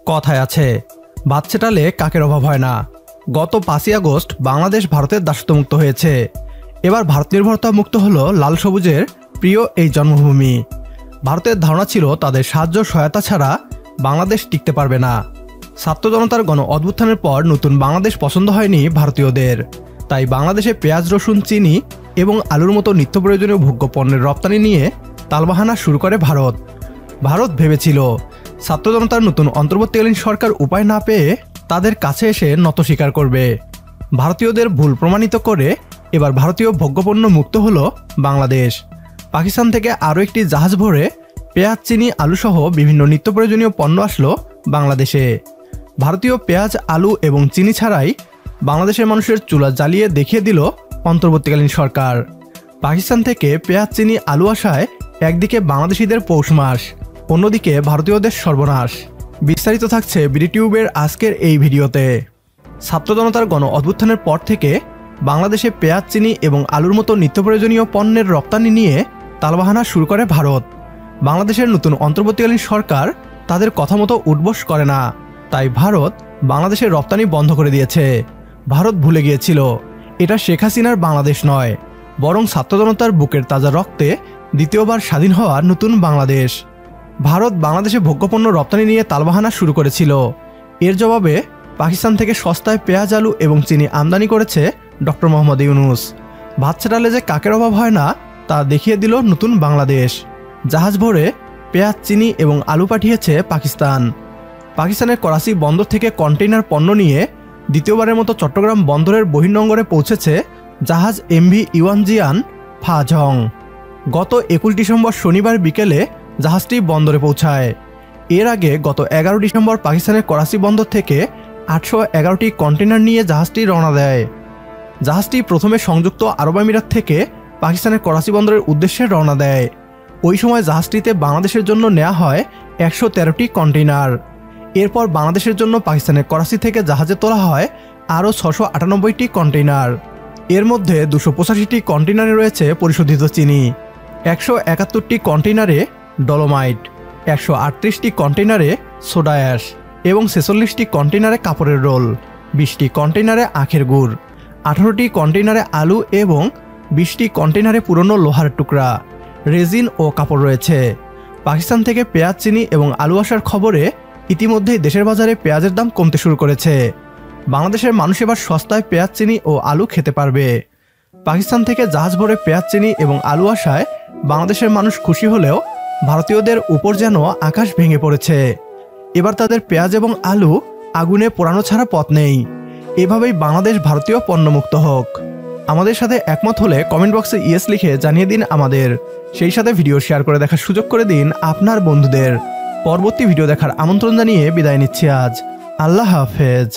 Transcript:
কথায় আছে ভাত ছেটালে কাকের অভাব হয় না। গত 5ই আগস্ট বাংলাদেশ ভারতের দাসত্বমুক্ত হয়েছে। এবার ভারত নির্ভরতা মুক্ত হলো লাল সবুজের প্রিয় এই জন্মভূমি। ভারতের ধারণা ছিল তাদের সাহায্য সহায়তা ছাড়া বাংলাদেশ টিকতে পারবে না। ছাত্র জনতার গণ অভ্যুত্থানের পর নতুন বাংলাদেশ পছন্দ হয়নি ভারতীয়দের, তাই বাংলাদেশে পেঁয়াজ, রসুন, চিনি এবং আলুর মতো নিত্য প্রয়োজনীয় ভোগ্য পণ্যের রপ্তানি নিয়ে তালবাহানা শুরু করে ভারত। ভারত ভেবেছিল ছাত্র জনতার নতুন অন্তর্বর্তীকালীন সরকার উপায় না পেয়ে তাদের কাছে এসে নত স্বীকার করবে। ভারতীয়দের ভুল প্রমাণিত করে এবার ভারতীয় ভোগ্যপণ্য মুক্ত হলো বাংলাদেশ। পাকিস্তান থেকে আরও একটি জাহাজ ভরে পেঁয়াজ, চিনি, আলুসহ বিভিন্ন নিত্য প্রয়োজনীয় পণ্য আসলো বাংলাদেশে। ভারতীয় পেঁয়াজ, আলু এবং চিনি ছাড়াই বাংলাদেশের মানুষের চুলা জ্বালিয়ে দেখিয়ে দিল অন্তর্বর্তীকালীন সরকার। পাকিস্তান থেকে পেঁয়াজ, চিনি, আলু আসায় একদিকে বাংলাদেশিদের পৌষ মাস, অন্যদিকে ভারতীয়দের সর্বনাশ। বিস্তারিত থাকছে বিডিটিউবের আজকের এই ভিডিওতে। ছাত্র জনতার গণ অভ্যুত্থানের পর থেকে বাংলাদেশে পেঁয়াজ, চিনি এবং আলুর মতো নিত্য প্রয়োজনীয় পণ্যের রপ্তানি নিয়ে তালবাহানা শুরু করে ভারত। বাংলাদেশের নতুন অন্তর্বর্তীকালীন সরকার তাদের কথা মতো উঠবস করে না, তাই ভারত বাংলাদেশের রপ্তানি বন্ধ করে দিয়েছে। ভারত ভুলে গিয়েছিল এটা শেখ হাসিনার বাংলাদেশ নয়, বরং ছাত্র জনতার বুকের তাজা রক্তে দ্বিতীয়বার স্বাধীন হওয়া নতুন বাংলাদেশ। ভারত বাংলাদেশে ভোগ্যপণ্য রপ্তানি নিয়ে তালবাহানা শুরু করেছিল। এর জবাবে পাকিস্তান থেকে সস্তায় পেঁয়াজ, আলু এবং চিনি আমদানি করেছে ডক্টর মোহাম্মদ ইউনূস। ভাত ছেটালে যে কাকের অভাব হয় না তা দেখিয়ে দিল নতুন বাংলাদেশ। জাহাজ ভরে পেঁয়াজ, চিনি এবং আলু পাঠিয়েছে পাকিস্তান। পাকিস্তানের করাচি বন্দর থেকে কন্টেইনার পণ্য নিয়ে দ্বিতীয়বারের মতো চট্টগ্রাম বন্দরের বহির্নোঙরে পৌঁছেছে জাহাজ এমভি ইওয়ানজিয়ান ফাজং। গত 21 ডিসেম্বর শনিবার বিকেলে জাহাজটি বন্দরে পৌঁছায়। এর আগে গত 11 ডিসেম্বর পাকিস্তানের করাচি বন্দর থেকে 811টি কন্টেইনার নিয়ে জাহাজটি রওনা দেয়। জাহাজটি প্রথমে সংযুক্ত আরব আমিরাত থেকে পাকিস্তানের করাচি বন্দরের উদ্দেশ্যে রওনা দেয়। ওই সময় জাহাজটিতে বাংলাদেশের জন্য নেওয়া হয় 113টি কন্টেইনার। এরপর বাংলাদেশের জন্য পাকিস্তানের করাচি থেকে জাহাজে তোলা হয় আরও 698টি কন্টেইনার। এর মধ্যে 285টি কন্টেইনারে রয়েছে পরিশোধিত চিনি, 171টি কন্টেইনারে ডলোমাইট, 138টি কন্টেইনারে সোডা অ্যাশ এবং 46টি কন্টেইনারে কাপড়ের রোল, 20টি কন্টেইনারে আখের গুড়, 18টি কন্টেইনারে আলু এবং 20টি কন্টেইনারে পুরনো লোহার টুকরা, রেজিন ও কাপড় রয়েছে। পাকিস্তান থেকে পেঁয়াজ, চিনি এবং আলু আসার খবরে ইতিমধ্যেই দেশের বাজারে পেঁয়াজের দাম কমতে শুরু করেছে। বাংলাদেশের মানুষ এবার সস্তায় পেঁয়াজ, চিনি ও আলু খেতে পারবে। পাকিস্তান থেকে জাহাজ ভরে পেঁয়াজ, চিনি এবং আলু আসায় বাংলাদেশের মানুষ খুশি হলেও ভারতীয়দের উপর যেন আকাশ ভেঙে পড়েছে। এবার তাদের পেঁয়াজ এবং আলু আগুনে পোড়ানো ছাড়া পথ নেই। এভাবেই বাংলাদেশ ভারতীয় পণ্যমুক্ত হোক। আমাদের সাথে একমত হলে কমেন্ট বক্সে ইয়েস লিখে জানিয়ে দিন আমাদের। সেই সাথে ভিডিও শেয়ার করে দেখার সুযোগ করে দিন আপনার বন্ধুদের। পরবর্তী ভিডিও দেখার আমন্ত্রণ জানিয়ে বিদায় নিচ্ছি আজ। আল্লাহ হাফেজ।